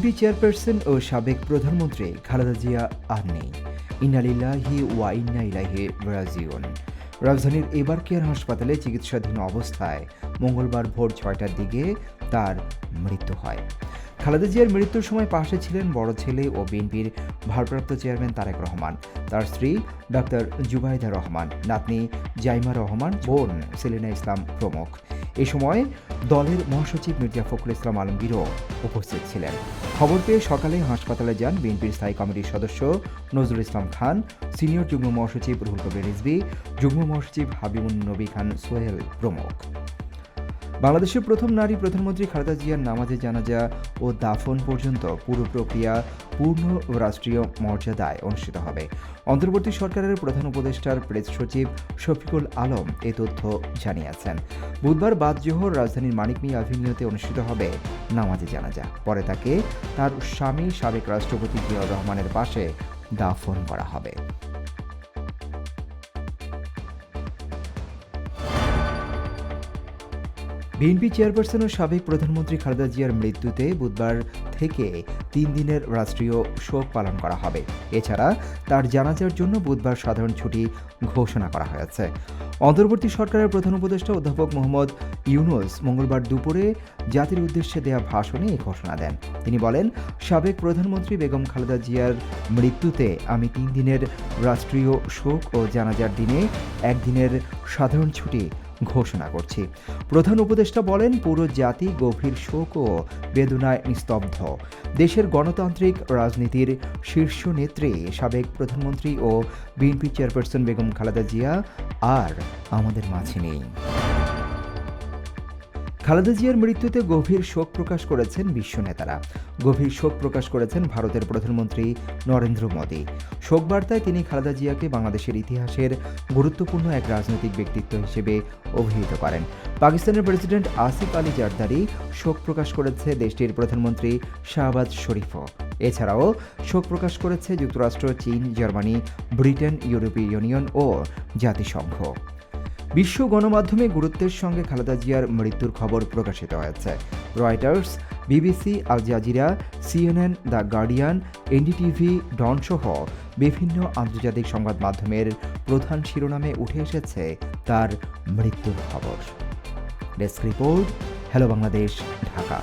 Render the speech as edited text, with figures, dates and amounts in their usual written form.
BNP chairperson ও সাবেক প্রধানমন্ত্রী খালেদা জিয়া আর নেই। ইন্না লিল্লাহি ওয়া ইন্না ইলাইহি রাজিউন। রাজধানীর এবার কেয়ার হাসপাতালে চিকিৎসাধীন অবস্থায় মঙ্গলবার ভোর 6টার দিকে তার মৃত্যু হয়। খালেদা জিয়ার মৃত্যুর সময় পাশে ছিলেন বড় ছেলে ও বিএনপির ভারপ্রাপ্ত চেয়ারম্যান তারেক রহমান, তার স্ত্রী ডাক্তার জুবাইদা রহমান, নাতনি জাইমা রহমান, বোন সেলিনা ইসলাম প্রমুখ। এ সময় দলের মহাসচিব মির্জা ফখরুল ইসলাম আলমগীরও উপস্থিত ছিলেন। খবর পেয়ে সকালে হাসপাতালে যান বিএনপির স্থায়ী কমিটির সদস্য নজরুল ইসলাম খান, সিনিয়র যুগ্ম মহাসচিব রুহুল কবির রিজভী, যুগ্ম মহাসচিব হাবিবুন নবী খান সোহেল প্রমুখ। বাংলাদেশের প্রথম নারী প্রধানমন্ত্রী খালেদা জিয়ার নামাজে জানাজা ও দাফন পর্যন্ত পুরো প্রক্রিয়া পূর্ণ রাষ্ট্রীয় মর্যাদায় অনুষ্ঠিত হবে। অন্তর্বর্তী সরকারের প্রধান উপদেষ্টার প্রেস সচিব শফিকুল আলম এ তথ্য জানিয়েছেন। বুধবার বাদ জোহর রাজধানীর মানিক মিয়া অ্যাভিনিউতে অনুষ্ঠিত হবে নামাজে জানাজা। পরে তাকে তার স্বামী সাবেক রাষ্ট্রপতি জিয়াউর রহমানের পাশে দাফন করা হবে। বিএনপি চেয়ারপারসন ও সাবেক প্রধানমন্ত্রী খালেদা জিয়ার মৃত্যুতে বুধবার থেকে 3 দিনের রাষ্ট্রীয় শোক পালন করা হবে। এছাড়া তার জানাজার জন্য বুধবার সাধারণ ছুটি ঘোষণা করা হয়েছে। অন্তর্বর্তী সরকারের প্রধান উপদেষ্টা অধ্যাপক মোহাম্মদ ইউনুস মঙ্গলবার দুপুরে জাতির উদ্দেশ্যে দেয়া ভাষণে এই ঘোষণা দেন। তিনি বলেন, সাবেক প্রধানমন্ত্রী বেগম খালেদা জিয়ার মৃত্যুতে আমি 3 দিনের রাষ্ট্রীয় শোক ও জানাজার দিনে 1 দিনের সাধারণ ছুটি ঘোষণা করছি। প্রধান উপদেষ্টা বলেন, পুরো জাতি গভীর শোক ও বেদনায় নিস্তব্ধ। দেশের গণতান্ত্রিক রাজনীতির শীর্ষ নেত্রী সাবেক প্রধানমন্ত্রী ও বিএনপি চেয়ারপারসন বেগম খালেদা জিয়া আর আমাদের মাঝে নেই। খালেদা জিয়ার মৃত্যুতে গভীর শোক প্রকাশ করেছেন বিশ্ব নেতারা। গভীর শোক প্রকাশ করেছেন ভারতের প্রধানমন্ত্রী নরেন্দ্র মোদী। শোক বার্তায় তিনি খালেদা জিয়াকে বাংলাদেশের ইতিহাসের গুরুত্বপূর্ণ এক রাজনৈতিক ব্যক্তিত্ব হিসেবে অভিহিত করেন। পাকিস্তানের প্রেসিডেন্ট আসিফ আলী জারদারি শোক প্রকাশ করেছে দেশটির প্রধানমন্ত্রী শাহবাজ শরীফও। এছাড়াও শোক প্রকাশ করেছে যুক্তরাষ্ট্র, চীন, জার্মানি, ব্রিটেন, ইউরোপীয় ইউনিয়ন ও জাতিসংঘ। বিশ্ব গণমাধ্যমে গুরুত্বের সঙ্গে খালেদা জিয়ার মৃত্যুর খবর প্রকাশিত হয়েছে। Reuters, BBC, Al Jazeera, CNN, the Guardian, NDTV, Dawn সহ বিভিন্ন আন্তর্জাতিক সংবাদ মাধ্যমের প্রধান শিরোনামে উঠে এসেছে তার মৃত্যুর খবর। Desk report, hello Bangladesh, Dhaka.